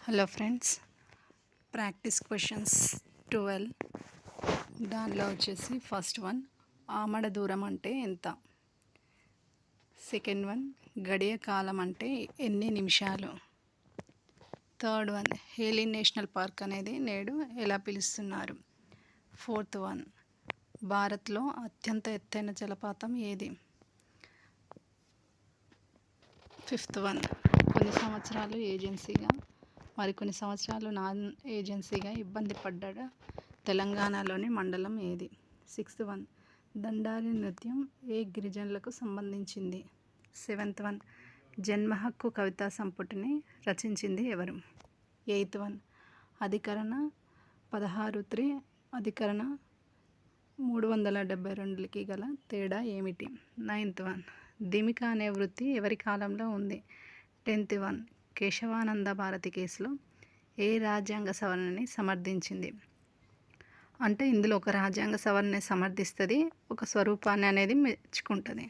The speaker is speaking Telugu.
హలో ఫ్రెండ్స్, ప్రాక్టీస్ క్వశ్చన్స్ 12 దానిలో వచ్చేసి ఫస్ట్ వన్ ఆమడ దూరం అంటే ఎంత, సెకండ్ వన్ గడియ కాలం అంటే ఎన్ని నిమిషాలు, థర్డ్ వన్ హేలీ నేషనల్ పార్క్ అనేది నేడు ఎలా పిలుస్తున్నారు, ఫోర్త్ వన్ భారత్లో అత్యంత ఎత్తైన జలపాతం ఏది, ఫిఫ్త్ వన్ కొన్ని సంవత్సరాలు ఏజెన్సీగా మరికొన్ని సంవత్సరాలు నాన్ ఏజెన్సీగా ఇబ్బంది పడ్డ తెలంగాణలోని మండలం ఏది, సిక్స్త్ వన్ దండారి నృత్యం ఏ గిరిజనులకు సంబంధించింది, సెవెంత్ వన్ జన్మ హక్కు కవితా సంపుటిని రచించింది ఎవరు, ఎయిత్ వన్ అధికరణ 16(3) అధికరణ 372కి గల తేడా ఏమిటి, నైన్త్ వన్ దిమిక అనే వృత్తి ఎవరి కాలంలో ఉంది, 10th వన్ కేశవానంద భారతి కేసులో ఏ రాజ్యాంగ సవరణని సమర్థించింది. అంటే ఇందులో ఒక రాజ్యాంగ సవరణని సమర్థిస్తుంది, ఒక స్వరూపాన్ని అనేది మెచ్చుకుంటుంది.